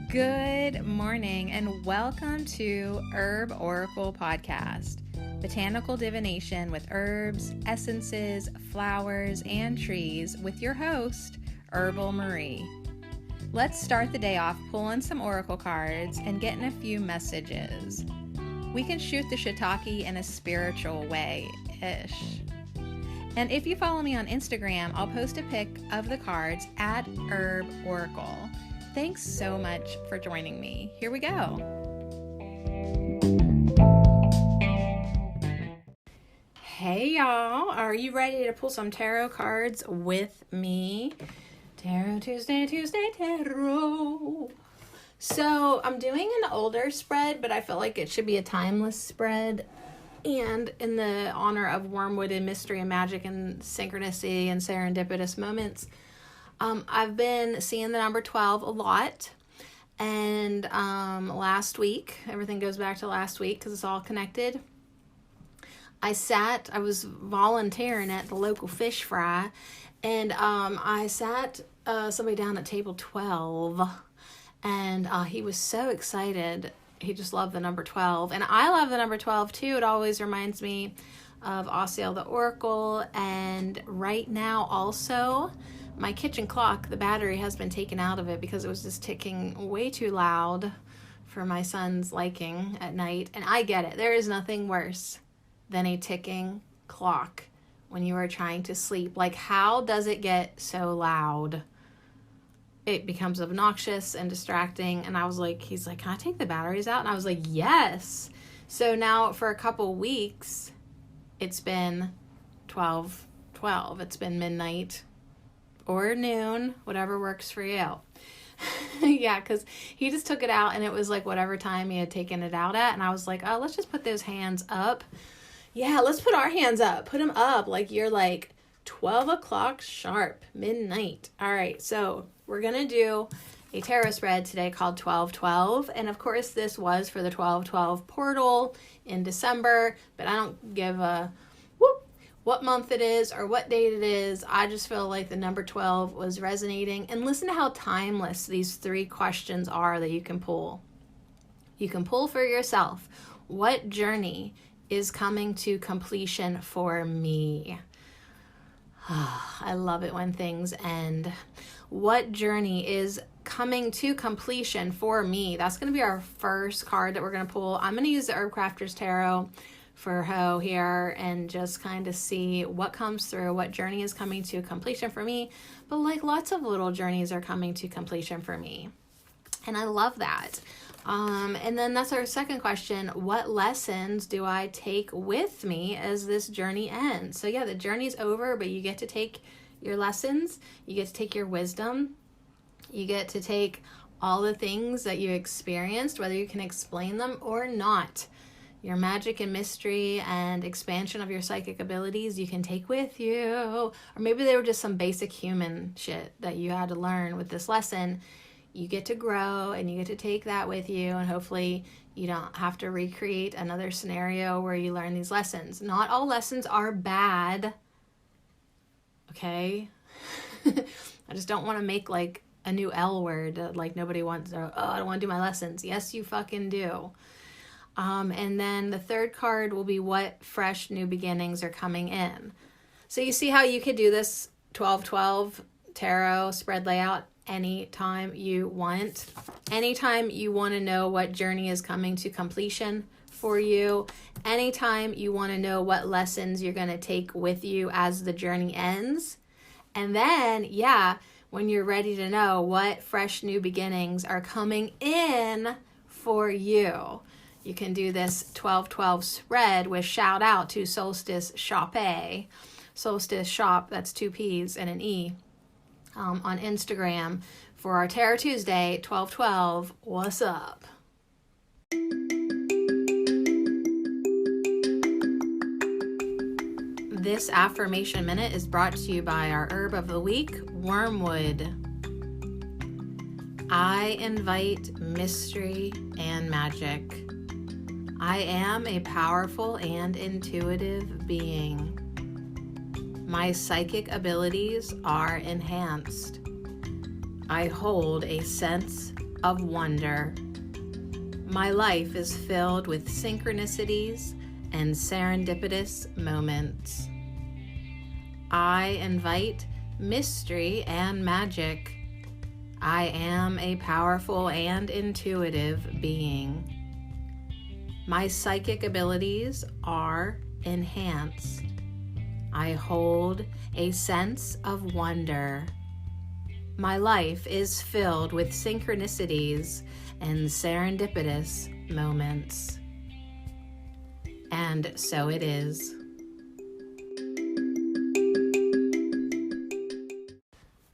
Good morning and welcome to Herb Oracle Podcast, botanical divination with herbs, essences, flowers, and trees with your host, Herbal Marie. Let's start the day off pulling some oracle cards and getting a few messages. We can shoot the shiitake in a spiritual way-ish. And if you follow me on Instagram, I'll post a pic of the cards at Herb Oracle. Thanks so much for joining me. Here we go. Hey y'all, are you ready to pull some tarot cards with me? Tarot Tuesday, tarot. So I'm doing an older spread, but I feel like it should be a timeless spread. And in the honor of wormwood and mystery and magic and synchronicity and serendipitous moments, I've been seeing the number 12 a lot. And last week, everything goes back to last week because it's all connected. I was volunteering at the local fish fry, and I sat somebody down at table 12, and he was so excited. He just loved the number 12, and I love the number 12 too. It always reminds me of Ossiel the Oracle, and right now also, my kitchen clock, the battery has been taken out of it because it was just ticking way too loud for my son's liking at night. And I get it. There is nothing worse than a ticking clock when you are trying to sleep. Like, how does it get so loud? It becomes obnoxious and distracting. And I was like, he's like, can I take the batteries out? And I was like, yes. So now for a couple weeks, it's been 12:12. It's been midnight or noon, whatever works for you. Yeah, because he just took it out and it was like whatever time he had taken it out at. And I was like, oh, let's just put those hands up. Yeah, let's put our hands up. Put them up like you're like 12 o'clock sharp, midnight. All right, so we're going to do a tarot spread today called 12/12. And of course, this was for the 12/12 portal in December, but I don't give a what month it is or what date it is. I just feel like the number 12 was resonating. And listen to how timeless these three questions are that you can pull. You can pull for yourself. What journey is coming to completion for me? I love it when things end. What journey is coming to completion for me? That's going to be our first card that we're going to pull. I'm going to use the Herb Crafters Tarot for Ho here and just kind of see what comes through, what journey is coming to completion for me. But like lots of little journeys are coming to completion for me. And I love that. And then that's our second question. What lessons do I take with me as this journey ends? So yeah, the journey's over, but you get to take your lessons. You get to take your wisdom. You get to take all the things that you experienced, whether you can explain them or not. Your magic and mystery and expansion of your psychic abilities you can take with you. Or maybe they were just some basic human shit that you had to learn with this lesson. You get to grow and you get to take that with you, and hopefully you don't have to recreate another scenario where you learn these lessons. Not all lessons are bad. Okay? I just don't want to make like a new L word like nobody wants. Oh, I don't want to do my lessons. Yes, you fucking do. And then the third card will be what fresh new beginnings are coming in. So you see how you could do this 12/12 tarot spread layout anytime you want. Anytime you want to know what journey is coming to completion for you. Anytime you want to know what lessons you're going to take with you as the journey ends. And then, yeah, when you're ready to know what fresh new beginnings are coming in for you. You can do this 12/12 spread with shout out to Solstice Shopee. Solstice Shop, that's 2 P's and an E, on Instagram for our Tarot Tuesday 12/12. What's up? This Affirmation Minute is brought to you by our herb of the week, wormwood. I invite mystery and magic. I am a powerful and intuitive being. My psychic abilities are enhanced. I hold a sense of wonder. My life is filled with synchronicities and serendipitous moments. I invite mystery and magic. I am a powerful and intuitive being. My psychic abilities are enhanced. I hold a sense of wonder. My life is filled with synchronicities and serendipitous moments. And so it is.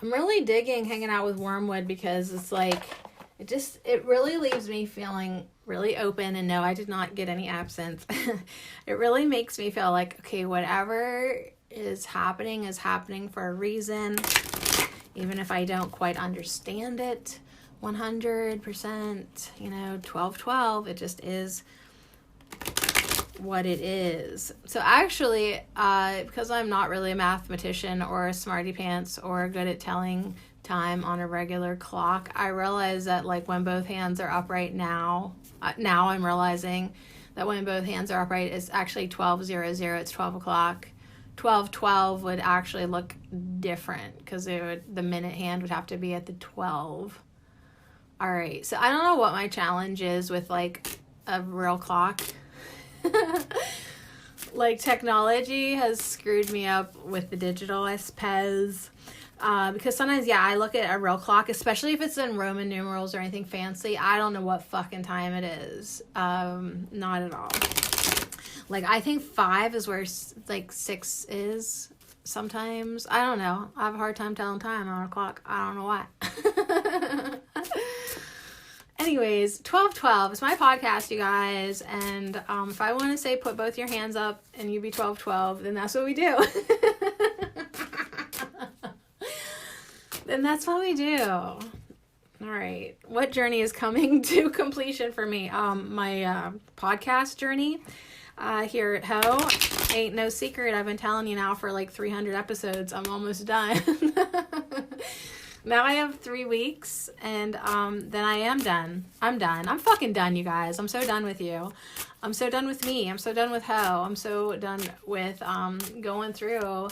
I'm really digging hanging out with Wormwood because it's like, it really leaves me feeling really open, and no, I did not get any absence. It really makes me feel like, okay, whatever is happening for a reason, even if I don't quite understand it 100%, 12-12, it just is what it is. So actually, because I'm not really a mathematician or a smarty pants or good at telling time on a regular clock, I realize that like when both hands are upright now I'm realizing that when both hands are upright, it's actually 12:00. It's 12 o'clock. 12:12 would actually look different because the minute hand would have to be at the 12. All right, so I don't know what my challenge is with like a real clock. Like technology has screwed me up with the digital, I suppose. Because sometimes, I look at a real clock, especially if it's in Roman numerals or anything fancy. I don't know what fucking time it is. Not at all. Like, I think 5 is where, like, 6 is sometimes. I don't know. I have a hard time telling time on a clock. I don't know why. Anyways, 12-12 is my podcast, you guys. And if I want to say put both your hands up and you be 12-12, then that's what we do. Then that's what we do. All right. What journey is coming to completion for me? My podcast journey here at Ho. Ain't no secret. I've been telling you now for like 300 episodes. I'm almost done. Now I have 3 weeks, and then I am done. I'm done. I'm fucking done, you guys. I'm so done with you. I'm so done with me. I'm so done with Ho. I'm so done with going through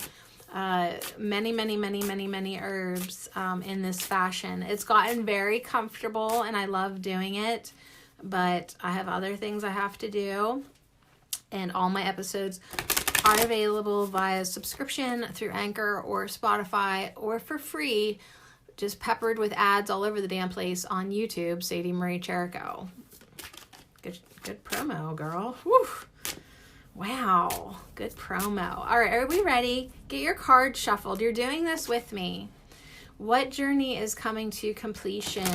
many herbs in this fashion. It's gotten very comfortable, and I love doing it, but I have other things I have to do, and all my episodes are available via subscription through Anchor or Spotify, or for free, just peppered with ads all over the damn place on YouTube. Sadie Marie Cherico. Good promo, girl. Whew. Wow, good promo. All right, are we ready? Get your cards shuffled. You're doing this with me. What journey is coming to completion?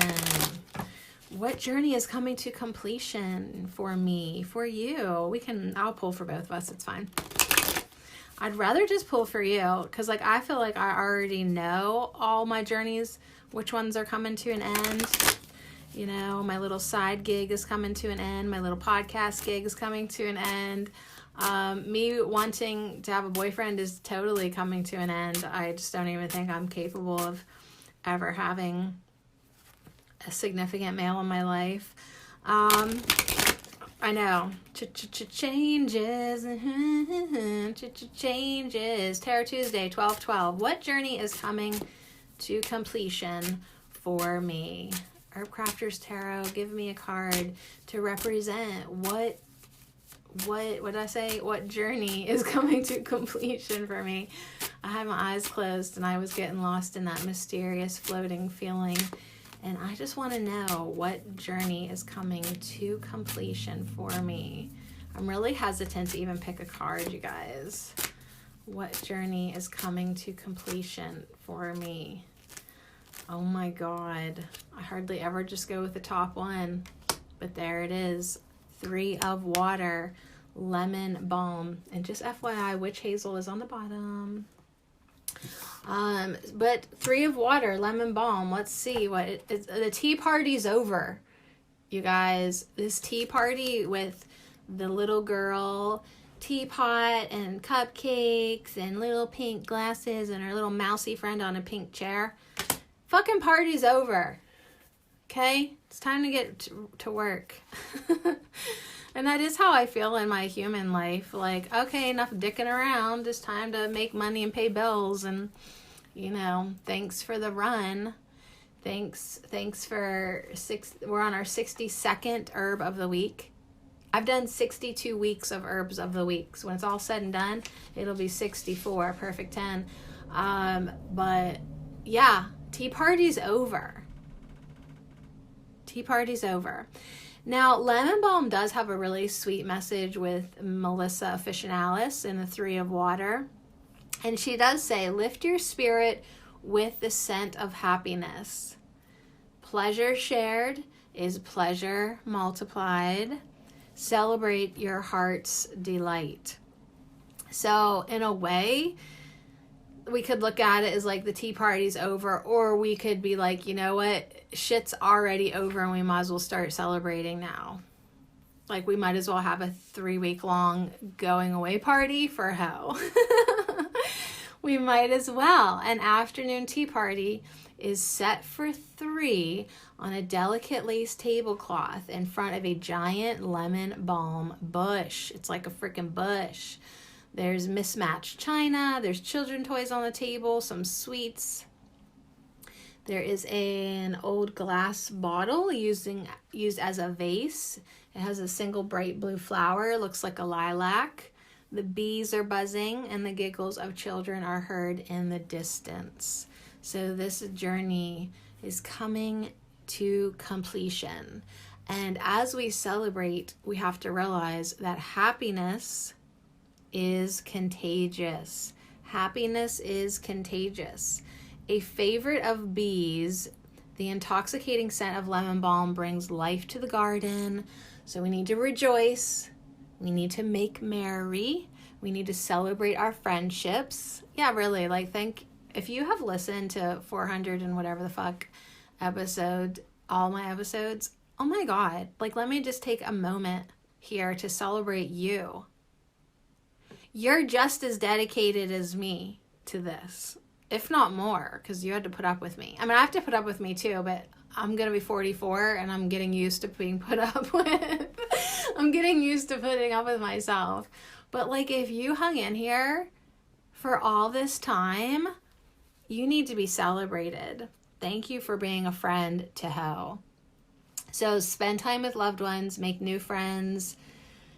What journey is coming to completion for me, for you? I'll pull for both of us. It's fine. I'd rather just pull for you because, like, I feel like I already know all my journeys, which ones are coming to an end. My little side gig is coming to an end. My little podcast gig is coming to an end. Me wanting to have a boyfriend is totally coming to an end. I just don't even think I'm capable of ever having a significant male in my life. I know. Changes. Changes. Tarot Tuesday, 12-12. What journey is coming to completion for me? Herb Crafters Tarot, give me a card to represent what did I say? What journey is coming to completion for me? I had my eyes closed and I was getting lost in that mysterious floating feeling. And I just want to know what journey is coming to completion for me. I'm really hesitant to even pick a card, you guys. What journey is coming to completion for me? Oh my God. I hardly ever just go with the top one. But there it is. 3 of Water, Lemon Balm. And just FYI, Witch Hazel is on the bottom. But 3 of Water, Lemon Balm. Let's see what it is. The tea party's over, you guys. This tea party with the little girl teapot and cupcakes and little pink glasses and her little mousy friend on a pink chair. Fucking party's over. Okay? It's time to get to work. And that is how I feel in my human life. Like, okay, enough dicking around. It's time to make money and pay bills. And, you know, thanks for the run. Thanks for we're on our 62nd herb of the week. I've done 62 weeks of herbs of the week. So when it's all said and done, it'll be 64, perfect 10. But yeah, tea party's over. Tea party's over. Now, lemon balm does have a really sweet message with Melissa Officinalis in the 3 of Water. And she does say, lift your spirit with the scent of happiness. Pleasure shared is pleasure multiplied. Celebrate your heart's delight. So in a way, we could look at it as like the tea party's over, or we could be like, you know what, shit's already over and we might as well start celebrating now. Like we might as well have a 3-week long going away party for hell. We might as well. An afternoon tea party is set for 3 on a delicate lace tablecloth in front of a giant lemon balm bush. It's like a freaking bush. There's mismatched china. There's children toys on the table, some sweets. There is an old glass bottle used as a vase. It has a single bright blue flower. It looks like a lilac. The bees are buzzing and the giggles of children are heard in the distance. So this journey is coming to completion. And as we celebrate, we have to realize that happiness is contagious. Happiness is contagious. A favorite of bees, the intoxicating scent of lemon balm brings life to the garden. So we need to rejoice. We need to make merry. We need to celebrate our friendships. Yeah, really, like if you have listened to 400 and whatever the fuck episode, all my episodes, oh my God, like let me just take a moment here to celebrate you. You're just as dedicated as me to this, if not more, because you had to put up with me. I mean, I have to put up with me too, but I'm going to be 44 and I'm getting used to being put up with. I'm getting used to putting up with myself. But like if you hung in here for all this time, you need to be celebrated. Thank you for being a friend to Ho. So spend time with loved ones, make new friends.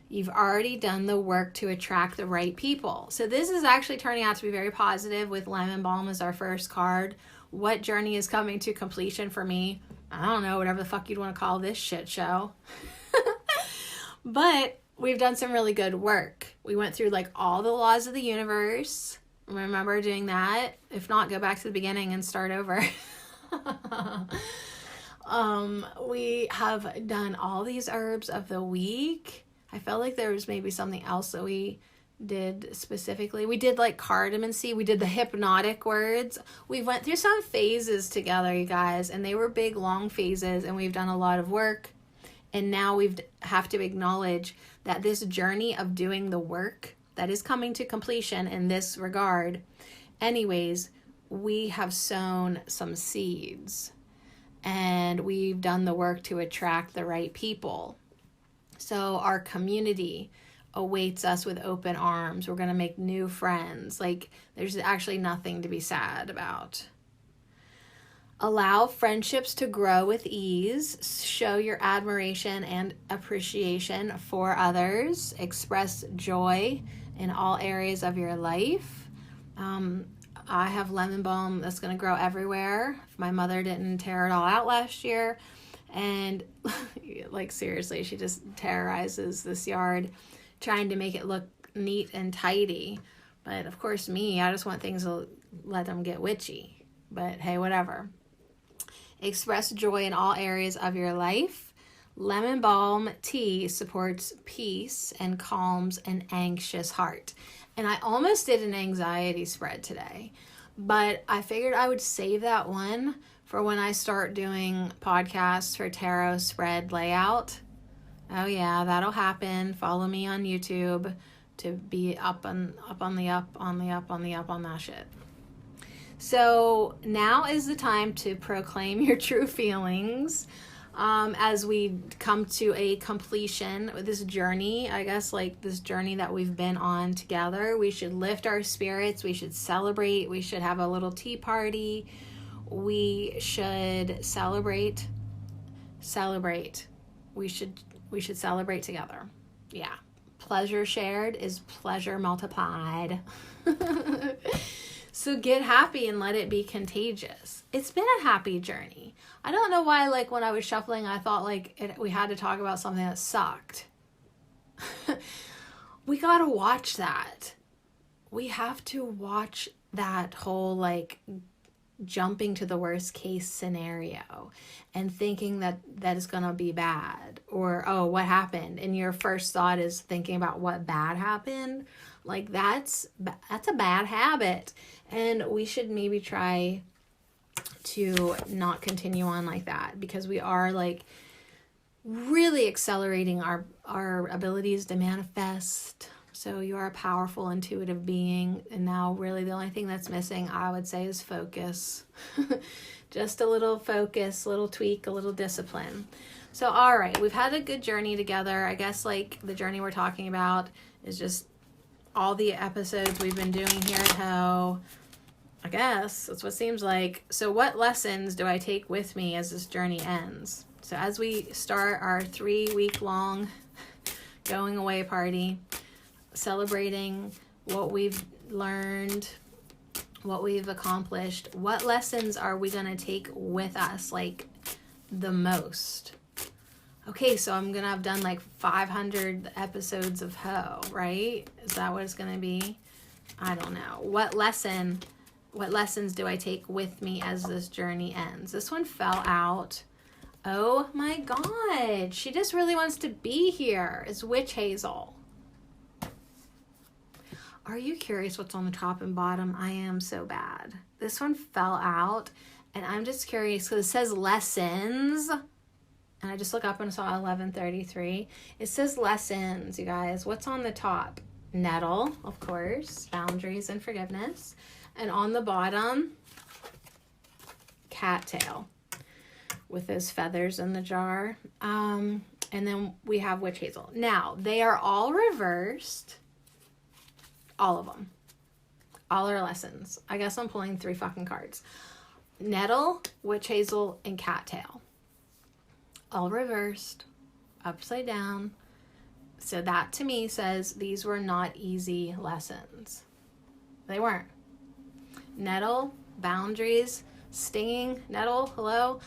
You've already done the work to attract the right people. So this is actually turning out to be very positive with lemon balm as our first card. What journey is coming to completion for me? I don't know, whatever the fuck you'd want to call this shit show. But we've done some really good work. We went through like all the laws of the universe. Remember doing that? If not, go back to the beginning and start over. We have done all these herbs of the week. I felt like there was maybe something else that we did specifically. We did like cardamom seed. We did the hypnotic words. We went through some phases together, you guys, and they were big, long phases, and we've done a lot of work. And now we have to acknowledge that this journey of doing the work that is coming to completion in this regard, anyways, we have sown some seeds and we've done the work to attract the right people. So our community awaits us with open arms. We're going to make new friends. Like there's actually nothing to be sad about. Allow friendships to grow with ease. Show your admiration and appreciation for others. Express joy in all areas of your life. I have lemon balm that's going to grow everywhere. If my mother didn't tear it all out last year. And like seriously, she just terrorizes this yard trying to make it look neat and tidy. But of course me, I just want things to let them get witchy. But hey, whatever. Express joy in all areas of your life. Lemon balm tea supports peace and calms an anxious heart. And I almost did an anxiety spread today, but I figured I would save that one for when I start doing podcasts for tarot spread layout. Oh yeah, that'll happen. Follow me on YouTube to be up on that shit. So now is the time to proclaim your true feelings. as we come to a completion with this journey, I guess, like this journey that we've been on together. We should lift our spirits. We should celebrate. We should have a little tea party. We should celebrate. We should celebrate together. Yeah. Pleasure shared is pleasure multiplied. So get happy and let it be contagious. It's been a happy journey. I don't know why, like, when I was shuffling, I thought, like, we had to talk about something that sucked. We got to watch that. We have to watch that whole, like, jumping to the worst case scenario and thinking that is going to be bad, or, oh, what happened? And your first thought is thinking about what bad happened. Like, that's a bad habit. And we should maybe try to not continue on like that, because we are, like, really accelerating our abilities to manifest. So you are a powerful, intuitive being. And now really the only thing that's missing, I would say, is focus. Just a little focus, a little tweak, a little discipline. So, all right, we've had a good journey together. I guess, like, the journey we're talking about is just all the episodes we've been doing here at Ho. I guess that's what it seems like. So what lessons do I take with me as this journey ends? So as we start our 3-week-long going away party, celebrating what we've learned, what we've accomplished, what lessons are we going to take with us, like, the most? Okay, so I'm going to have done, like, 500 episodes of Ho, right? Is that what it's going to be? I don't know. What lessons do I take with me as this journey ends? This one fell out. Oh my God. She just really wants to be here. It's Witch Hazel. Are you curious what's on the top and bottom? I am so bad. This one fell out, and I'm just curious because it says lessons. And I just looked up and saw 1133. It says lessons, you guys. What's on the top? Nettle, of course. Boundaries and forgiveness. And on the bottom, cattail with those feathers in the jar. And then we have Witch Hazel. Now, they are all reversed. All of them. All our lessons. I guess I'm pulling 3 fucking cards. Nettle, Witch Hazel, and cattail. All reversed. Upside down. So that to me says these were not easy lessons. They weren't. Nettle, boundaries, stinging, nettle, hello,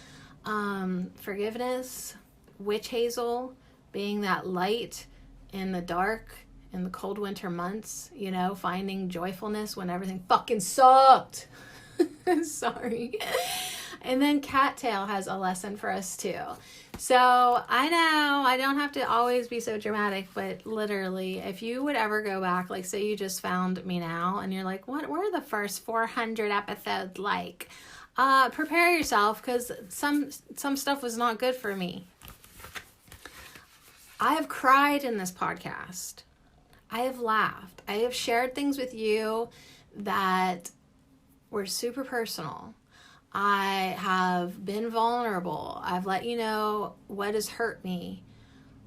forgiveness, Witch Hazel, being that light in the dark, in the cold winter months, you know, finding joyfulness when everything fucking sucked. Sorry. And then cattail has a lesson for us too. So I know I don't have to always be so dramatic, but literally, if you would ever go back, like, say you just found me now and you're like, what were the first 400 episodes like? Prepare yourself, because some stuff was not good for me. I have cried in this podcast. I have laughed. I have shared things with you that were super personal. I have been vulnerable. I've let you know what has hurt me.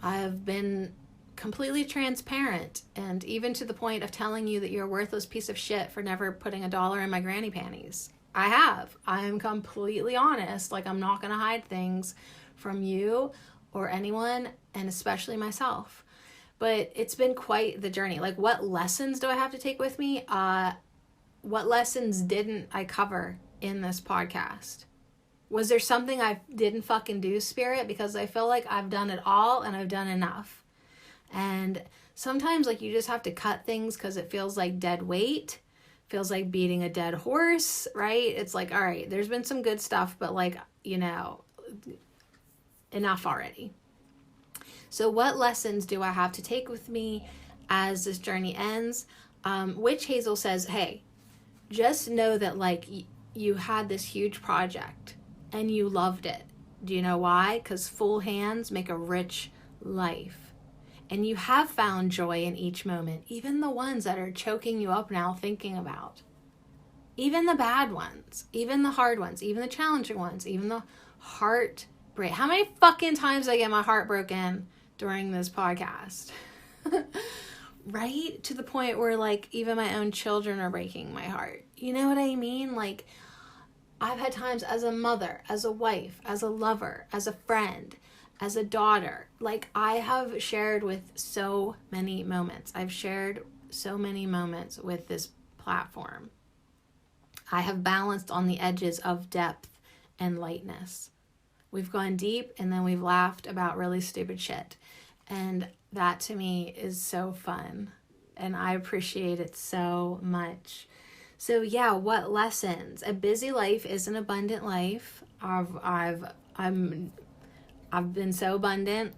I've been completely transparent, and even to the point of telling you that you're a worthless piece of shit for never putting $1 in my granny panties. I have. I'm completely honest. Like, I'm not going to hide things from you or anyone, and especially myself. But it's been quite the journey. Like, what lessons do I have to take with me? What lessons didn't I cover in this podcast? Was there something I didn't fucking do, Spirit? Because I feel like I've done it all and I've done enough. And sometimes, like, you just have to cut things because it feels like dead weight. Feels like beating a dead horse, right? It's like, all right, there's been some good stuff, but, like, you know, enough already. So what lessons do I have to take with me as this journey ends? Witch Hazel says, hey, just know that, like, you had this huge project and you loved it. Do you know why? Because full hands make a rich life. And you have found joy in each moment, even the ones that are choking you up now thinking about. Even the bad ones, even the hard ones, even the challenging ones, even the heart break. How many fucking times I get my heart broken during this podcast? Right? To the point where, like, even my own children are breaking my heart. You know what I mean? Like, I've had times as a mother, as a wife, as a lover, as a friend, as a daughter. Like, I have shared with so many moments. I've shared so many moments with this platform. I have balanced on the edges of depth and lightness. We've gone deep, and then we've laughed about really stupid shit. And that to me is so fun. And I appreciate it so much. So yeah, what lessons? A busy life is an abundant life. I've been so abundant.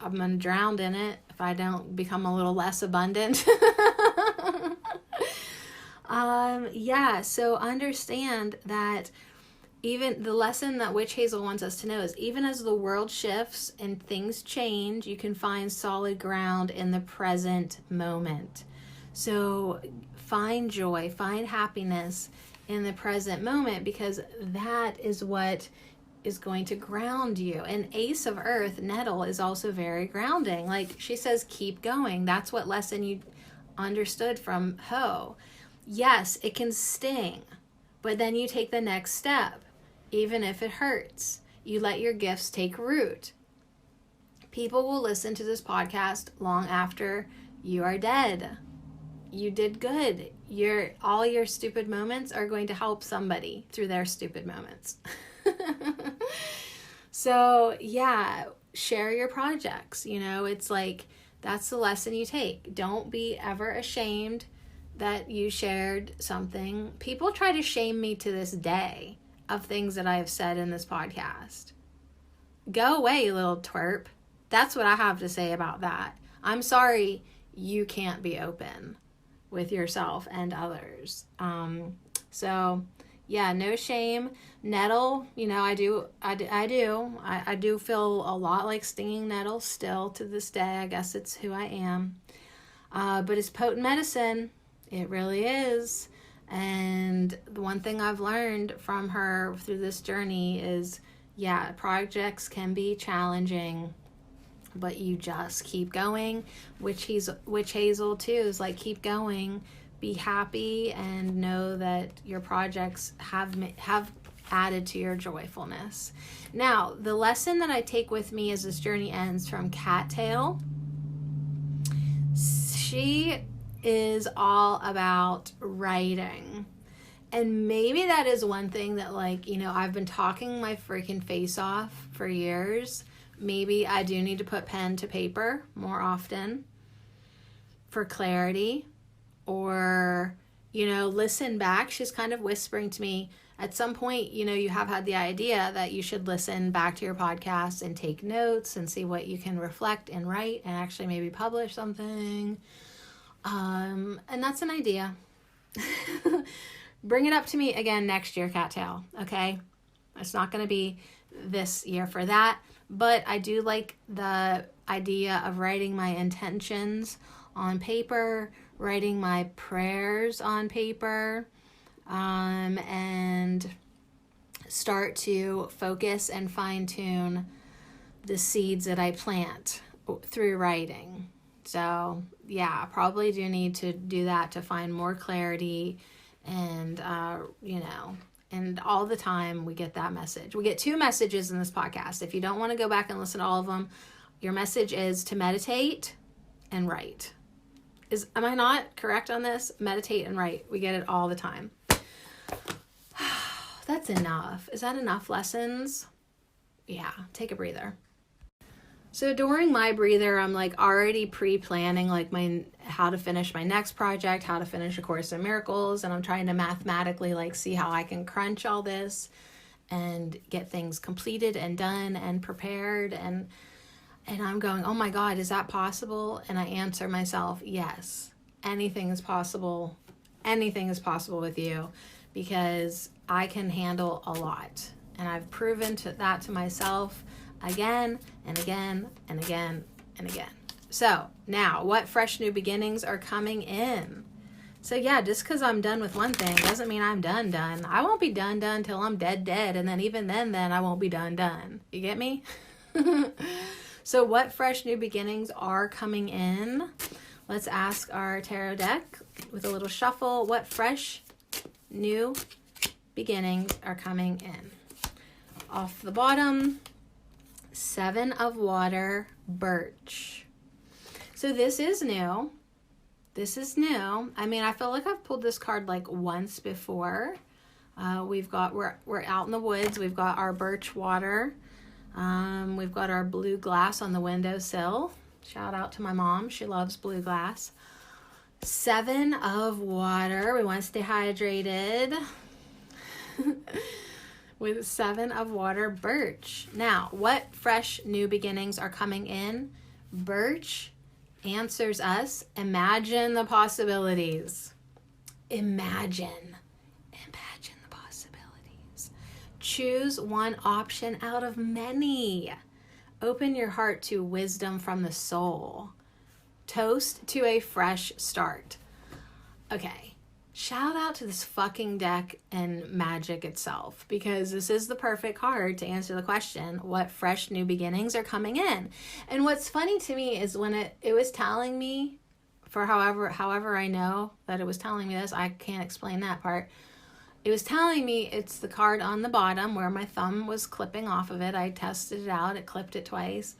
I'm gonna drown in it if I don't become a little less abundant. So understand that even the lesson that Witch Hazel wants us to know is, even as the world shifts and things change, you can find solid ground in the present moment. So find joy, find happiness in the present moment, because that is what is going to ground you. And Ace of Earth, Nettle, is also very grounding. Like she says, keep going. That's what lesson you understood from Ho. Yes, it can sting, but then you take the next step. Even if it hurts, you let your gifts take root. People will listen to this podcast long after you are dead. You did good. All your stupid moments are going to help somebody through their stupid moments. So yeah, share your projects. You know, it's like, that's the lesson you take. Don't be ever ashamed that you shared something. People try to shame me to this day of things that I have said in this podcast. Go away, you little twerp. That's what I have to say about that. I'm sorry you can't be open with yourself and others. So yeah, no shame. Nettle, you know, I do feel a lot like stinging nettle still to this day. I guess it's who I am. But it's potent medicine. It really is. And the one thing I've learned from her through this journey is, yeah, projects can be challenging, but you just keep going. Witch Hazel too is like, keep going, be happy, and know that your projects have added to your joyfulness. Now, the lesson that I take with me as this journey ends from Cattail. She is all about writing. And maybe that is one thing that, like, you know, I've been talking my freaking face off for years. Maybe I do need to put pen to paper more often for clarity, or, you know, listen back. She's kind of whispering to me at some point, you know, you have had the idea that you should listen back to your podcast and take notes and see what you can reflect and write and actually maybe publish something. And that's an idea. Bring it up to me again next year, Cattail. Okay. It's not going to be this year for that, but I do like the idea of writing my intentions on paper, writing my prayers on paper, and start to focus and fine tune the seeds that I plant through writing. So yeah, I probably do need to do that to find more clarity. And, you know, and all the time we get that message. We get 2 messages in this podcast. If you don't want to go back and listen to all of them, your message is to meditate and write. Am I not correct on this? Meditate and write. We get it all the time. That's enough. Is that enough lessons? Yeah, take a breather. So during my breather, I'm like already pre-planning like how to finish my next project, how to finish A Course in Miracles, and I'm trying to mathematically like see how I can crunch all this and get things completed and done and prepared, and I'm going, oh my God, is that possible? And I answer myself, yes, anything is possible. Anything is possible with you, because I can handle a lot, and I've proven that to myself again and again and again and again. So now, what fresh new beginnings are coming in? So yeah, just because I'm done with one thing doesn't mean I'm done. I won't be done till I'm dead. And then even then I won't be done. You get me? So what fresh new beginnings are coming in? Let's ask our tarot deck with a little shuffle. What fresh new beginnings are coming in? Off the bottom, 7 of Water, Birch. So this is new. This is new. I mean, I feel like I've pulled this card like once before. We're out in the woods. We've got our birch water. We've got our blue glass on the windowsill. Shout out to my mom. She loves blue glass. 7 of Water. We want to stay hydrated. With 7 of Water, Birch. Now, what fresh new beginnings are coming in? Birch answers us, imagine the possibilities. Imagine the possibilities. Choose one option out of many. Open your heart to wisdom from the soul. Toast to a fresh start. Okay, shout out to this fucking deck and magic itself, because this is the perfect card to answer the question, what fresh new beginnings are coming in? And what's funny to me is when it was telling me, for however I know that it was telling me this, I can't explain that part. It was telling me it's the card on the bottom where my thumb was clipping off of it. I tested it out, it clipped it twice.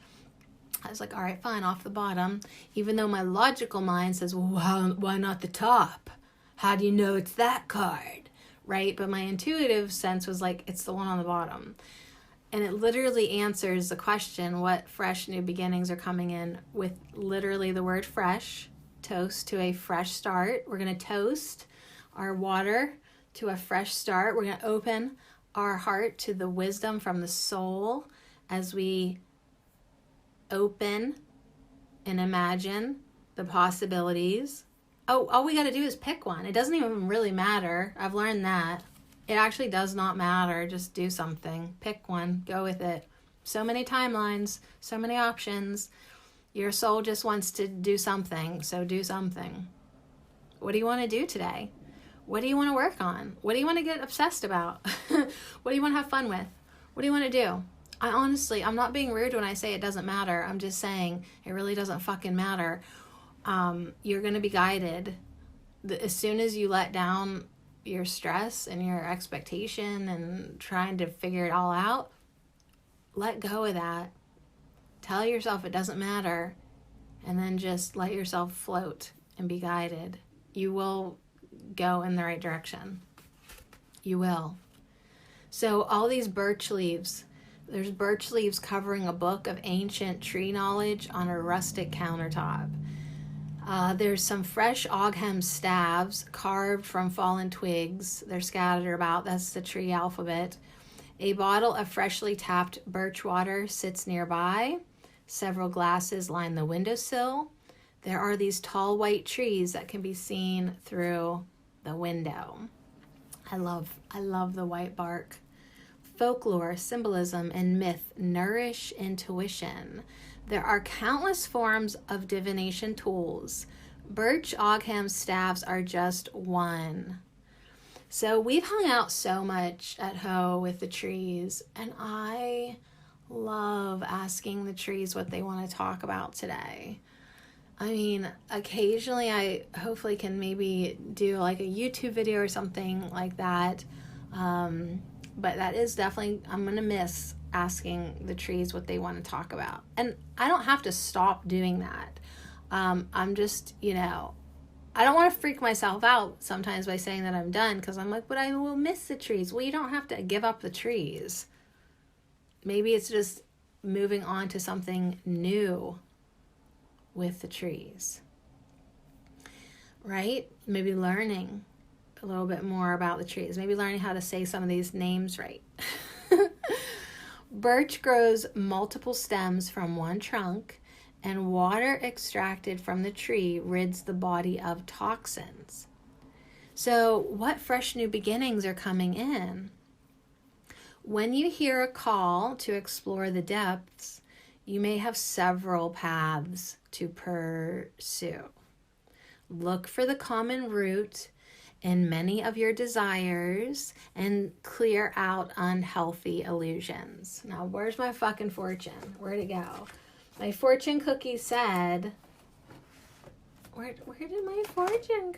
I was like, all right, fine, off the bottom. Even though my logical mind says, well, why not the top? How do you know it's that card, right? But my intuitive sense was like, it's the one on the bottom. And it literally answers the question, what fresh new beginnings are coming in, with literally the word fresh. Toast to a fresh start. We're going to toast our water to a fresh start. We're going to open our heart to the wisdom from the soul as we open and imagine the possibilities. Oh, all we got to do is pick one. It doesn't even really matter. I've learned that. It actually does not matter. Just do something. Pick one. Go with it. So many timelines. So many options. Your soul just wants to do something. So do something. What do you want to do today? What do you want to work on? What do you want to get obsessed about? What do you want to have fun with? What do you want to do? I'm not being rude when I say it doesn't matter. I'm just saying it really doesn't fucking matter. You're going to be guided. As soon as you let down your stress and your expectation and trying to figure it all out, let go of that. Tell yourself it doesn't matter, and then just let yourself float and be guided. You will go in the right direction. You will. So all these birch leaves, there's birch leaves covering a book of ancient tree knowledge on a rustic countertop. There's some fresh Ogham staves carved from fallen twigs. They're scattered about. That's the tree alphabet. A bottle of freshly tapped birch water sits nearby. Several glasses line the windowsill. There are these tall white trees that can be seen through the window. I love the white bark. Folklore, symbolism, and myth nourish intuition. There are countless forms of divination tools. Birch Ogham staves are just one. So we've hung out so much at Ho with the trees, and I love asking the trees what they want to talk about today. I mean, occasionally I hopefully can maybe do like a YouTube video or something like that. But that is definitely, I'm going to miss asking the trees what they want to talk about. And I don't have to stop doing that. I'm just, I don't want to freak myself out sometimes by saying that I'm done, because I'm like, but I will miss the trees. Well, you don't have to give up the trees. Maybe it's just moving on to something new with the trees, right? Maybe learning a little bit more about the trees. Maybe learning how to say some of these names right. Birch grows multiple stems from one trunk, and water extracted from the tree rids the body of toxins. So what fresh new beginnings are coming in? When you hear a call to explore the depths, you may have several paths to pursue. Look for the common root in many of your desires and clear out unhealthy illusions. Now, where's my fucking fortune? Where'd it go? My fortune cookie said, where did my fortune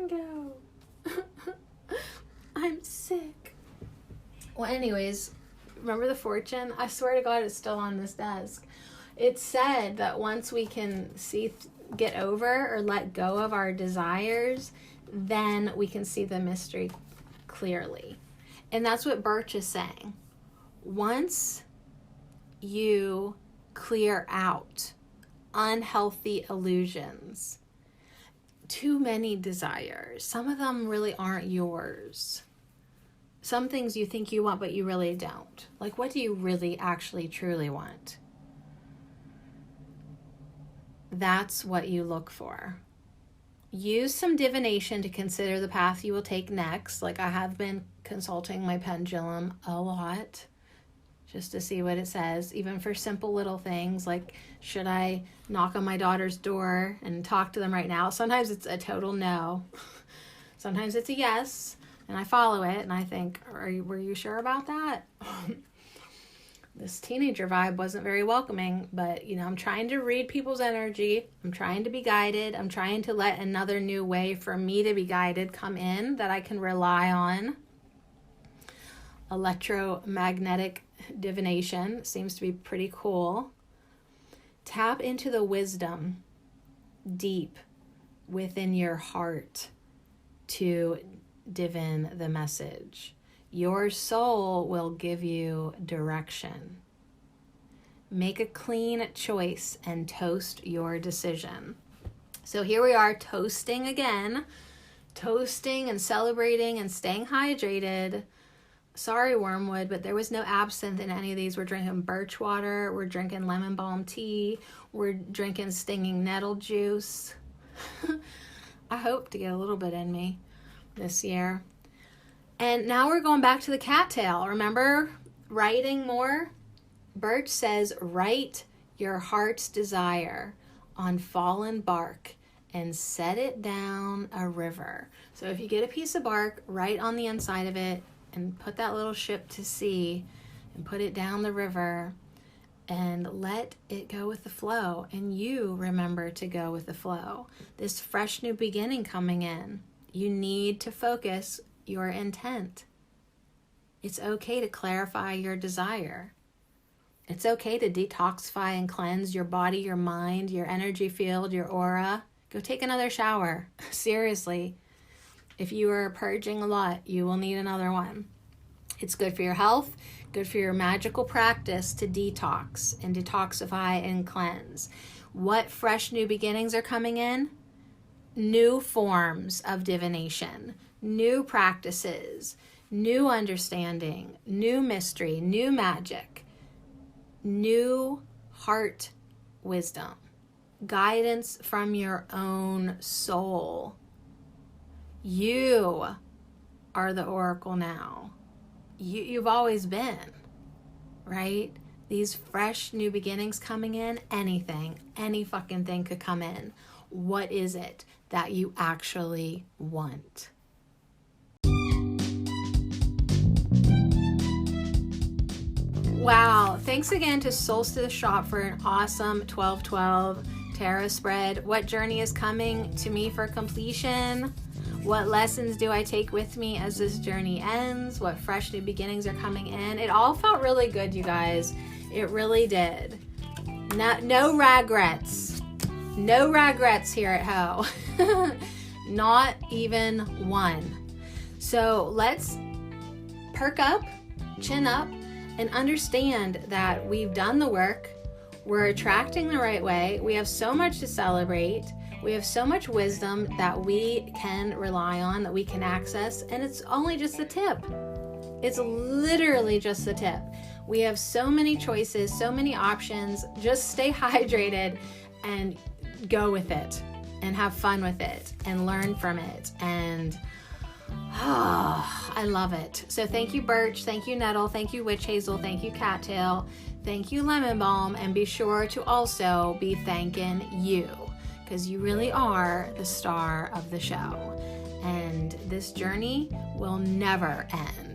go? I'm sick. Well, anyways, remember the fortune? I swear to God, it's still on this desk. It said that once we can get over or let go of our desires, then we can see the mystery clearly. And that's what Birch is saying. Once you clear out unhealthy illusions, too many desires, some of them really aren't yours. Some things you think you want, but you really don't. Like, what do you really actually truly want? That's what you look for. Use some divination to consider the path you will take next. Like, I have been consulting my pendulum a lot just to see what it says, even for simple little things like, should I knock on my daughter's door and talk to them right now? Sometimes it's a total no. Sometimes it's a yes, and I follow it and I think, were you sure about that? This teenager vibe wasn't very welcoming, but I'm trying to read people's energy. I'm trying to be guided. I'm trying to let another new way for me to be guided come in that I can rely on. Electromagnetic divination seems to be pretty cool. Tap into the wisdom deep within your heart to divine the message. Your soul will give you direction. Make a clean choice and toast your decision. So here we are toasting again. Toasting and celebrating and staying hydrated. Sorry, Wormwood, but there was no absinthe in any of these. We're drinking birch water. We're drinking lemon balm tea. We're drinking stinging nettle juice. I hope to get a little bit in me this year. And now we're going back to the cattail. Remember writing more? Birch says, write your heart's desire on fallen bark and set it down a river. So if you get a piece of bark, write on the inside of it and put that little ship to sea and put it down the river and let it go with the flow. And you remember to go with the flow. This fresh new beginning coming in. You need to focus your intent. It's okay to clarify your desire. It's okay to detoxify and cleanse your body, your mind, your energy field, your aura. Go take another shower. Seriously. If you are purging a lot, you will need another one. It's good for your health, good for your magical practice to detox and detoxify and cleanse. What fresh new beginnings are coming in? New forms of divination. New practices, new understanding, new mystery, new magic, new heart wisdom, guidance from your own soul. You are the oracle now. You've always been, right? These fresh new beginnings coming in, any fucking thing could come in. What is it that you actually want? Wow, thanks again to Solstice Shop for an awesome 12/12 tarot spread. What journey is coming to me for completion? What lessons do I take with me as this journey ends? What fresh new beginnings are coming in? It all felt really good, you guys. It really did. No regrets. No regrets here at Ho. Not even one. So let's perk up, chin up, and understand that we've done the work. We're attracting the right way. We have so much to celebrate. We have so much wisdom that we can rely on, that we can access, and it's only just the tip. It's literally just the tip. We have so many choices, so many options. Just stay hydrated and go with it and have fun with it and learn from it. And I love it. So thank you, Birch. Thank you, Nettle. Thank you, Witch Hazel. Thank you, Cattail. Thank you, Lemon Balm. And be sure to also be thanking you. because you really are the star of the show. And this journey will never end.